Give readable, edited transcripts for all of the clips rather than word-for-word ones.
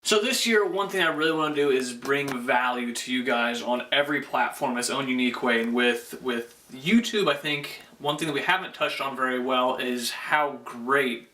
So this year, one thing I really want to do is bring value to you guys on every platform in its own unique way. And with YouTube, I think one thing that we haven't touched on very well is how great,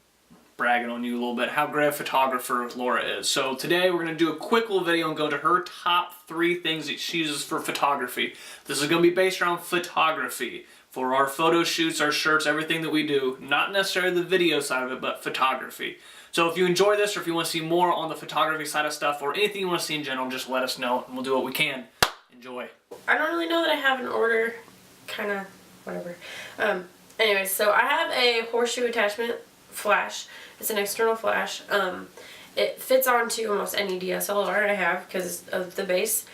bragging on you a little bit, how great a photographer Laura is. So today we're going to do a quick little video and go to her top 3 things that she uses for photography. This is going to be based around photography. For our photo shoots, our shirts, everything that we do. Not necessarily the video side of it, but photography. So if you enjoy this, or if you want to see more on the photography side of stuff, or anything you want to see in general, just let us know, and we'll do what we can. Enjoy. I don't really know that I have an order, kind of, whatever. Anyway, so I have a horseshoe attachment flash. It's an external flash. It fits onto almost any DSLR I have because of the base.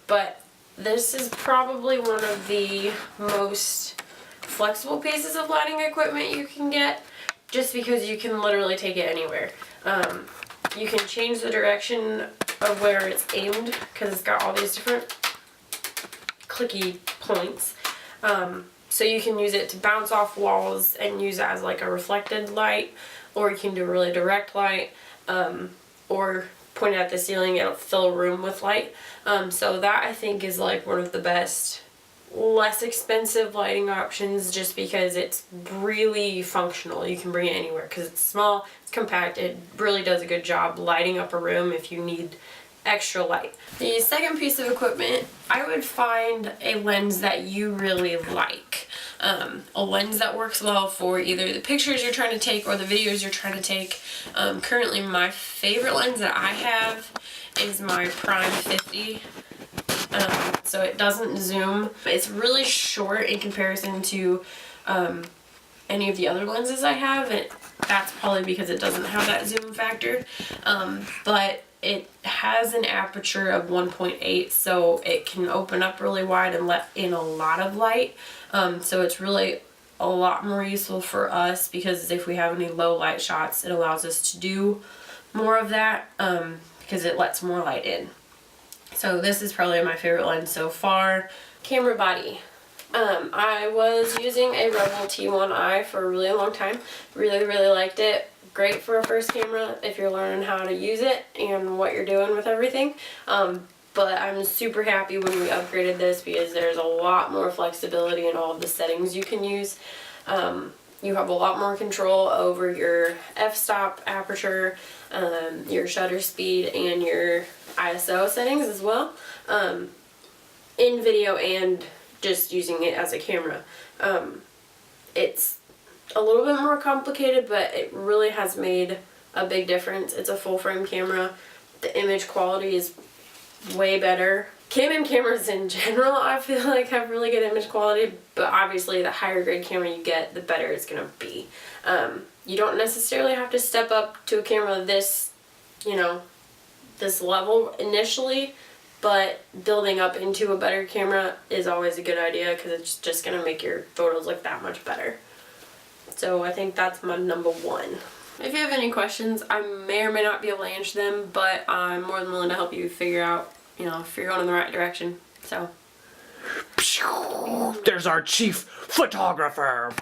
But this is probably one of the most flexible pieces of lighting equipment you can get, just because you can literally take it anywhere. You can change the direction of where it's aimed because it's got all these different clicky points. So you can use it to bounce off walls and use it as like a reflected light, or you can do a really direct light, or point it at the ceiling, it'll fill a room with light. So that I think is like one of the best, less expensive lighting options, just because it's really functional. You can bring it anywhere because it's small, it's compact, it really does a good job lighting up a room if you need extra light. The second piece of equipment, I would find a lens that you really like. A lens that works well for either the pictures you're trying to take or the videos you're trying to take. Currently my favorite lens that I have is my Prime 50. So it doesn't zoom. It's really short in comparison to any of the other lenses I have. That's probably because it doesn't have that zoom factor. But it has an aperture of 1.8, so it can open up really wide and let in a lot of light. So it's really a lot more useful for us, because if we have any low light shots, it allows us to do more of that, because it lets more light in. So this is probably my favorite lens so far. Camera body. I was using a Rebel T1i for a really long time. Really, really liked it. Great for a first camera if you're learning how to use it and what you're doing with everything. But I'm super happy when we upgraded this, because there's a lot more flexibility in all of the settings you can use. You have a lot more control over your f-stop aperture, your shutter speed, and your ISO settings as well, in video and just using it as a camera. It's a little bit more complicated, but it really has made a big difference. It's a full frame camera. The image quality is way better. Canon cameras in general, I feel like, have really good image quality, but obviously the higher grade camera you get, the better it's gonna be. You don't necessarily have to step up to a camera this, this level initially, but building up into a better camera is always a good idea, because it's just gonna make your photos look that much better. So I think that's my number 1. If you have any questions, I may or may not be able to answer them, but I'm more than willing to help you figure out, if you're going in the right direction. So. There's our chief photographer.